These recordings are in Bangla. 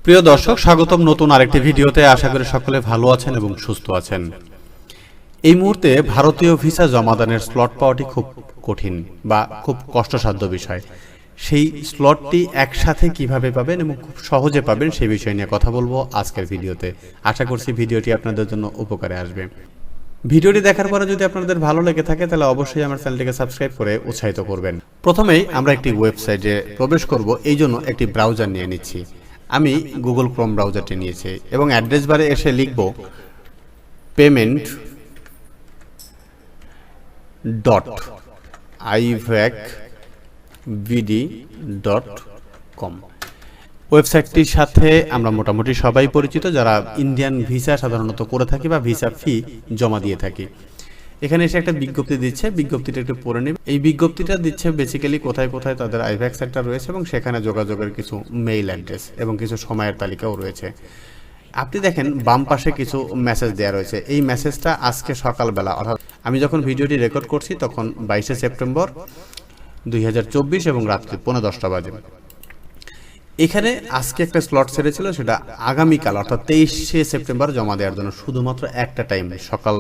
প্রিয় দর্শক, স্বাগতম নতুন আরেকটি ভিডিওতে। আশা করি সকলে ভালো আছেন এবং সুস্থ আছেন। এই মুহূর্তে ভারতীয় ভিসা জমাদানের স্লট পাওয়াটি খুব কঠিন বা খুব কষ্টসাধ্য বিষয়। সেই স্লটটি একসাথে কিভাবে পাবেন এবং খুব সহজে পাবেন সেই বিষয় নিয়ে কথা বলবো আজকের ভিডিওতে। আশা করছি ভিডিওটি আপনাদের জন্য উপকারে আসবে। ভিডিওটি দেখার পরে যদি আপনাদের ভালো লেগে থাকে তাহলে অবশ্যই আমার চ্যানেলটিকে সাবস্ক্রাইব করে উৎসাহিত করবেন। প্রথমেই আমরা একটি ওয়েবসাইটে প্রবেশ করব, এই জন্য একটি ব্রাউজার নিয়ে নিচ্ছি। আমি গুগল ক্রোম ব্রাউজারটি নিয়েছি এবং অ্যাড্রেস বারে এসে লিখব payment.ivacvd.com। ওয়েবসাইটটির সাথে আমরা মোটামুটি সবাই পরিচিত, যারা ইন্ডিয়ান ভিসা সাধারণত করে থাকি বা ভিসা ফি জমা দিয়ে থাকি। এখানে এসে একটা বিজ্ঞপ্তি দিচ্ছে, বিজ্ঞপ্তিটা একটু পড়ে নেব। এই বিজ্ঞপ্তিটা দিচ্ছে বেসিক্যালি কোথায় কোথায় তাদের আইভ্যাক সেন্টার রয়েছে এবং সেখানে যোগাযোগের কিছু মেইল অ্যাড্রেস এবং কিছু সময়ের তালিকাও রয়েছে। আপনি দেখেন বাম পাশে কিছু মেসেজ দেওয়া রয়েছে। এই মেসেজটা আজকে সকালবেলা, অর্থাৎ আমি যখন ভিডিওটি রেকর্ড করছি তখন 22শে সেপ্টেম্বর 2024 এবং রাত্রি 10:15 বাজে। এখানে আজকে একটা স্লট ছেড়েছিল, সেটা আগামীকাল অর্থাৎ 23শে সেপ্টেম্বর জমা দেওয়ার জন্য। শুধুমাত্র একটা টাইম, সকাল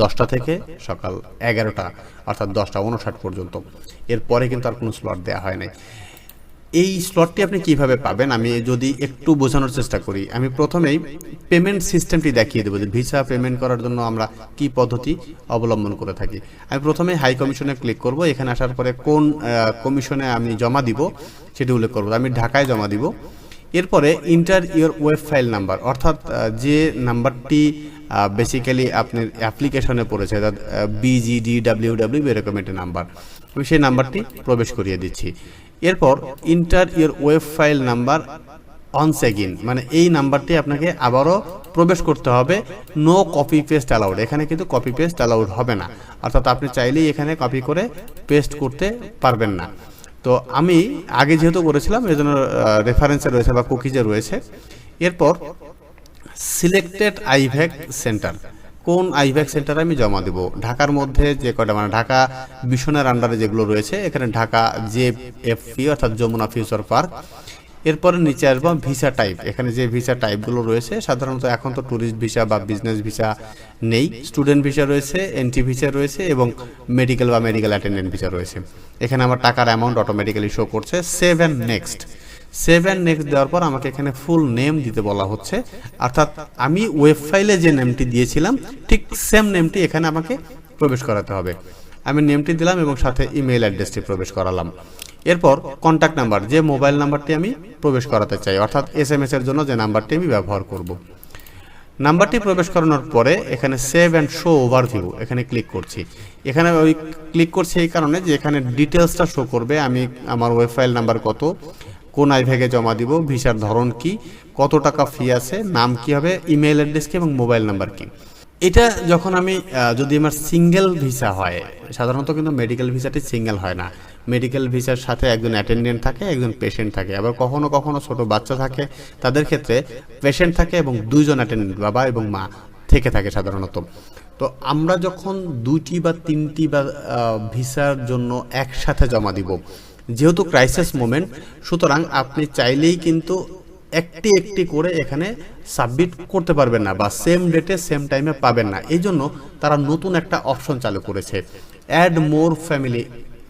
10টা থেকে সকাল 11টা অর্থাৎ 10:59 পর্যন্ত। এরপরে কিন্তু আর কোনো স্লট দেওয়া হয় নাই। এই স্লটটি আপনি কিভাবে পাবেন আমি যদি একটু বোঝানোর চেষ্টা করি। আমি প্রথমেই পেমেন্ট সিস্টেমটি দেখিয়ে দেবো যে ভিসা পেমেন্ট করার জন্য আমরা কি পদ্ধতি অবলম্বন করে থাকি। আমি প্রথমে হাই কমিশনে ক্লিক করব। এখানে আসার পরে কোন কমিশনে আমি জমা দিব সেটি উল্লেখ করব। আমি ঢাকায় জমা দিব। এরপরে inter your web file number, অর্থাৎ যে নাম্বারটি বেসিক্যালি আপনার অ্যাপ্লিকেশনে পড়েছে, অর্থাৎ BGDWW এরকম একটি নাম্বার, আমি সেই নাম্বারটি প্রবেশ করিয়ে দিচ্ছি। এরপর enter your web file number once again, মানে এই নাম্বারটি আপনাকে আবারও প্রবেশ করতে হবে। নো কপি পেস্ট অ্যালাউড, এখানে কিন্তু কপি পেস্ট অ্যালাউড হবে না, অর্থাৎ আপনি চাইলেই এখানে কপি করে পেস্ট করতে পারবেন না। তো আমি আগে যেহেতু করেছিলাম এই জন্য রেফারেন্সে রয়েছে বা কুকিজে রয়েছে। এরপর সিলেক্টেড আইভ্যাক সেন্টার, কোন আইভ্যাক সেন্টারে আমি জমা দেব। ঢাকার মধ্যে যে কটা, মানে ঢাকা মিশনের আন্ডারে যেগুলো রয়েছে, এখানে ঢাকা JFP অর্থাৎ যমুনা ফিউচার পার্ক। এরপরে নিচে আসবো ভিসা টাইপ। এখানে যে ভিসা টাইপগুলো রয়েছে, সাধারণত এখন তো ট্যুরিস্ট ভিসা বা বিজনেস ভিসা নেই, স্টুডেন্ট ভিসা রয়েছে, এন্ট্রি ভিসা রয়েছে এবং মেডিকেল বা মেডিকেল অ্যাটেন্ডেন্ট ভিসা রয়েছে। এখানে আমার টাকার অ্যামাউন্ট অটোমেটিক্যালি শো করছে। সেভ অ্যান্ড নেক্সট দেওয়ার পর আমাকে এখানে ফুল নেম দিতে বলা হচ্ছে, অর্থাৎ আমি ওয়েব ফাইলে যে নেমটি দিয়েছিলাম ঠিক সেম নেমটি এখানে আমাকে প্রবেশ করাতে হবে। আমি নেমটি দিলাম এবং সাথে ইমেল অ্যাড্রেসটি প্রবেশ করালাম। এরপর কন্ট্যাক্ট নাম্বার, যে মোবাইল নাম্বারটি আমি প্রবেশ করাতে চাই, অর্থাৎ SMS এর জন্য যে নাম্বারটি আমি ব্যবহার করব। নাম্বারটি প্রবেশ করানোর পরে এখানে সেভ অ্যান্ড শো ওভারভিউ এখানে ক্লিক করছি। এখানে ওই ক্লিক করছি এই কারণে যে এখানে ডিটেলসটা শো করবে, আমি আমার ওয়েব ফাইল নাম্বার কত, কোন আইভ্যাকে জমা দিব, ভিসার ধরন কি, কত টাকা ফি আছে, নাম কি হবে, ইমেল অ্যাড্রেস কি এবং মোবাইল নাম্বার কি। এটা যখন আমি যদি আমার সিঙ্গেল ভিসা হয়, সাধারণত কিন্তু মেডিকেল ভিসাটি সিঙ্গেল হয় না। মেডিকেল ভিসার সাথে একজন অ্যাটেন্ডেন্ট থাকে, একজন পেশেন্ট থাকে, আবার কখনো কখনো ছোট বাচ্চা থাকে, তাদের ক্ষেত্রে পেশেন্ট থাকে এবং দুইজন অ্যাটেন্ডেন্ট, বাবা এবং মা থেকে থাকে সাধারণত। তো আমরা যখন 2টি বা 3টি বা ভিসার জন্য একসাথে জমা দিব, যেহেতু ক্রাইসিস মোমেন্ট, সুতরাং আপনি চাইলেই কিন্তু একটি একটি করে এখানে সাবমিট করতে পারবেন না বা সেম ডেটে সেম টাইমে পাবেন না। এই জন্য তারা নতুন একটা অপশন চালু করেছে, অ্যাড মোর ফ্যামিলি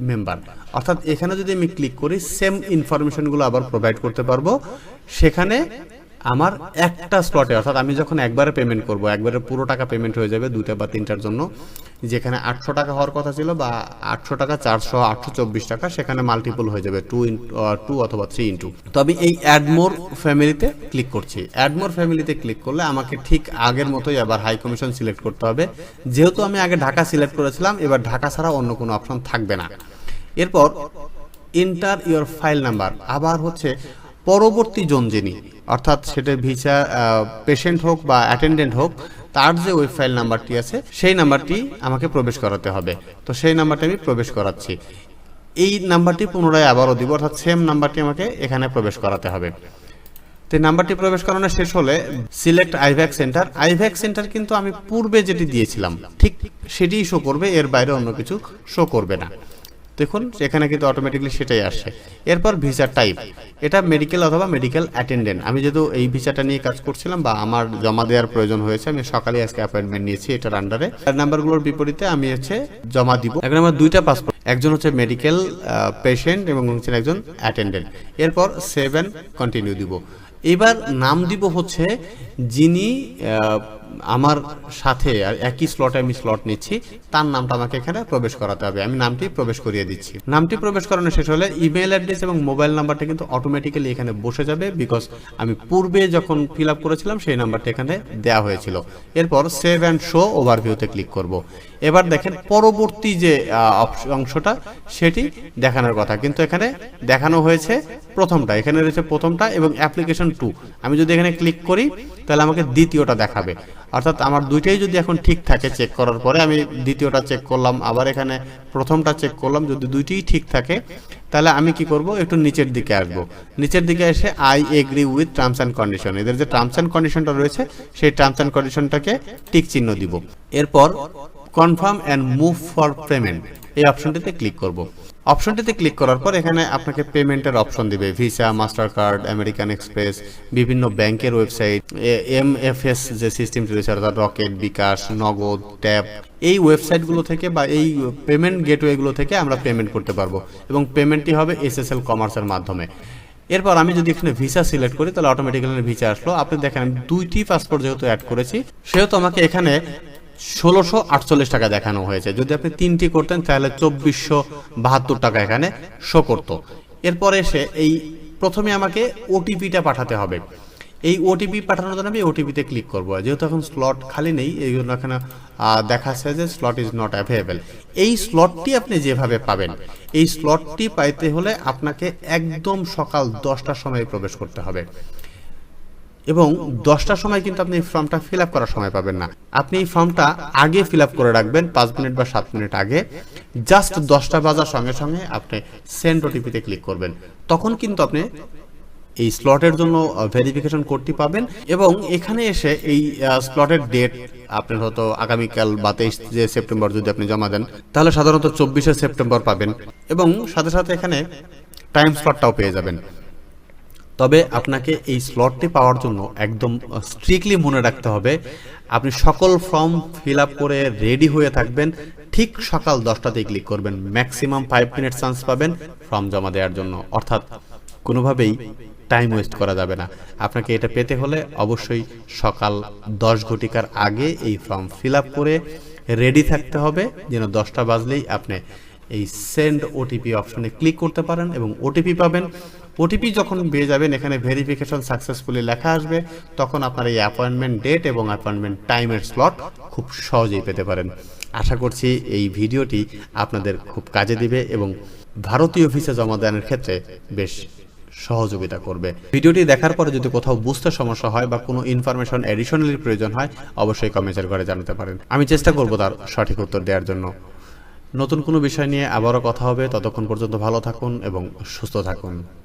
মেম্বার, অর্থাৎ এখানে যদি আমি ক্লিক করি সেম ইনফরমেশনগুলো আবার প্রোভাইড করতে পারবো। সেখানে আমার একটা স্লটে, অর্থাৎ আমি যখন একবারে পেমেন্ট করব, একবারে পুরো টাকা পেমেন্ট হয়ে যাবে 2টা বা 3টার জন্য। যেখানে 800 টাকা হওয়ার কথা ছিল বা 800 টাকা 400 824 টাকা, সেখানে মাল্টিপল হয়ে যাবে 2 অথবা 3 তো আমি এই অ্যাড মোর ফ্যামিলিতে ক্লিক করছি। অ্যাড মোর ফ্যামিলিতে ক্লিক করলে আমাকে ঠিক আগের মতোই আবার হাই কমিশন সিলেক্ট করতে হবে। যেহেতু আমি আগে ঢাকা সিলেক্ট করেছিলাম, এবার ঢাকা ছাড়া অন্য কোনো অপশন থাকবে না। এরপর এন্টার ইওর ফাইল নাম্বার, আবার হচ্ছে পরবর্তী জন যিনি, অর্থাৎ সেটা ভিসা পেশেন্ট হোক বা অ্যাটেন্ডেন্ট হোক, তার যে ওয়েব ফাইল নাম্বারটি আছে সেই নাম্বারটি আমাকে প্রবেশ করাতে হবে। তো সেই নাম্বারটি আমি প্রবেশ করাচ্ছি। এই নাম্বারটি পুনরায় আবারও দিব, অর্থাৎ সেম নাম্বারটি আমাকে এখানে প্রবেশ করাতে হবে। তো নাম্বারটি প্রবেশ করানো শেষ হলে select IVAC centre. IVAC centre কিন্তু আমি পূর্বে যেটি দিয়েছিলাম ঠিক সেটিই শো করবে, এর বাইরে অন্য কিছু শো করবে না। দেখুন এখানে কিন্তু অটোমেটিকলি সেটাই আসছে। এরপর ভিসা টাইপ, এটা মেডিকেল অথবা মেডিকেল অ্যাটেন্ডেন্ট। আমি যেহেতু এই ভিসাটা নিয়ে কাজ করছিলাম বা আমার জমা দেওয়ার প্রয়োজন হয়েছে, আমি সকালে আজকে অ্যাপয়েন্টমেন্ট নিয়েছি এটার আন্ডারে। নাম্বারগুলোর বিপরীতে আমি জমা দিব। এখন আমার দুইটা পাসপোর্ট, একজন হচ্ছে মেডিকেল পেশেন্ট এবং হচ্ছে একজন অ্যাটেন্ডেন্ট। এরপর সেভ অ্যান্ড কন্টিনিউ দিব। এবার নাম দিব হচ্ছে যিনি আমার সাথে আর একই স্লটে আমি স্লট নিচ্ছি, তার নামটা আমাকে এখানে প্রবেশ করাতে হবে। আমি নামটি প্রবেশ করিয়ে দিচ্ছি। নামটি প্রবেশ করানো শেষ হলে ইমেল অ্যাড্রেস এবং মোবাইল নাম্বারটা কিন্তু অটোমেটিক্যালি এখানে বসে যাবে, বিকজ আমি পূর্বে যখন ফিল আপ করেছিলাম সেই নাম্বারটা এখানে দেওয়া হয়েছিল। এরপর সেভ অ্যান্ড শো ওভারভিউতে ক্লিক করব। এবার দেখেন পরবর্তী যে অংশটা সেটি দেখানোর কথা, কিন্তু এখানে দেখানো হয়েছে প্রথমটা, এখানে রয়েছে প্রথমটা এবং অ্যাপ্লিকেশন 2। আমি যদি এখানে ক্লিক করি তাহলে আমাকে দ্বিতীয়টা দেখাবে। অর্থাৎ আমার দুইটাই যদি এখন ঠিক থাকে, চেক করার পরে আমি দ্বিতীয়টা চেক করলাম, আবার এখানে প্রথমটা চেক করলাম, যদি দুইটিই ঠিক থাকে তাহলে আমি কি করব, একটু নিচের দিকে আসবো। নিচের দিকে এসে I agree with terms and condition, এদের যে টার্মস অ্যান্ড কন্ডিশনটা রয়েছে সেই টার্মস অ্যান্ড কন্ডিশনটাকে টিক চিহ্ন দিব। এরপর confirm and move for payment এই অপশনটিতে ক্লিক করব। অপশনটিতে ক্লিক করার পর এখানে আপনাকে পেমেন্টের অপশন দিবে, visa, master card, American express, বিভিন্ন ব্যাংকের ওয়েবসাইট, এমএফএস যে সিস্টেমটি রয়েছে অর্থাৎ রকেট, বিকাশ, নগদ, ট্যাপ, এই ওয়েবসাইটগুলো থেকে বা এই পেমেন্ট গেটওয়েগুলো থেকে আমরা পেমেন্ট করতে পারবো এবং পেমেন্টটি হবে এসএসএল কমার্সের মাধ্যমে। এরপর আমি যদি এখানে ভিসা সিলেক্ট করি তাহলে অটোমেটিক্যালি ভিসা আসলো। আপনি দেখেন আমি দুইটি পাসপোর্ট যেহেতু অ্যাড করেছি সেহেতু আমাকে এখানে 1648 টাকা দেখানো হয়েছে। যদি আপনি 3টি করতেন তাহলে 2472 টাকা এখানে শো করতো। এরপরে এসে এই প্রথমে আমাকে ওটিপিটা পাঠাতে হবে। এই ওটিপি পাঠানোর জন্য আমি ওটিপিতে ক্লিক করব। যেহেতু এখন স্লট খালি নেই এই জন্য এখানে দেখাচ্ছে যে স্লট ইজ নট অ্যাভেলেবেল। এই স্লটটি আপনি যেভাবে পাবেন, এই স্লটটি পাইতে হলে আপনাকে একদম সকাল 10টার সময় প্রবেশ করতে হবে এবং 10টার সময় কিন্তু আপনি এই ফর্মটা ফিল আপ করার সময় পাবেন না। আপনি এই ফর্মটা আগে ফিল আপ করে রাখবেন, 5 মিনিট বা 7 মিনিট আগে। জাস্ট 10টা বাজার সঙ্গে সঙ্গে আপনি সেন্ড ওটিপিতে ক্লিক করবেন, তখন কিন্তু আপনি এই স্লটের জন্য ভেরিফিকেশন কোডটি পাবেন এবং এখানে এসে এই স্লটের ডেট আপনার হয়তো আগামীকাল বা 23 সেপ্টেম্বর যদি আপনি জমা দেন তাহলে সাধারণত 24 সেপ্টেম্বর পাবেন এবং সাথে সাথে এখানে টাইম স্লটটাও পেয়ে যাবেন। তবে আপনাকে এই স্লটটি পাওয়ার জন্য একদম স্ট্রিক্টলি মনে রাখতে হবে আপনি সকল ফর্ম ফিল আপ করে রেডি হয়ে থাকবেন, ঠিক সকাল 10টাতেই ক্লিক করবেন। ম্যাক্সিমাম 5 মিনিট চান্স পাবেন ফর্ম জমা দেওয়ার জন্য, অর্থাৎ কোনোভাবেই টাইম ওয়েস্ট করা যাবে না। আপনাকে এটা পেতে হলে অবশ্যই সকাল 10 ঘটিকার আগে এই ফর্ম ফিল আপ করে রেডি থাকতে হবে, যেন 10টা বাজলেই আপনি এই সেন্ড ওটিপি অপশনে ক্লিক করতে পারেন এবং ওটিপি পাবেন। ওটিপি যখন পেয়ে যাবেন এখানে ভেরিফিকেশন সাকসেসফুলি লেখা আসবে, তখন আপনার এই অ্যাপয়েন্টমেন্ট ডেট এবং অ্যাপয়েন্টমেন্ট টাইমের স্লট খুব সহজেই পেতে পারেন। আশা করছি এই ভিডিওটি আপনাদের খুব কাজে দিবে এবং ভারতীয় ভিসা জমা দেওয়ার ক্ষেত্রে বেশ সহযোগিতা করবে। ভিডিওটি দেখার পরে যদি কোথাও বুঝতে সমস্যা হয় বা কোনো ইনফরমেশন এডিশনালি প্রয়োজন হয় অবশ্যই কমেন্টের ঘরে জানাতে পারেন, আমি চেষ্টা করব তার সঠিক উত্তর দেওয়ার জন্য। নতুন কোনো বিষয় নিয়ে আবারও কথা হবে, ততক্ষণ পর্যন্ত ভালো থাকুন এবং সুস্থ থাকুন।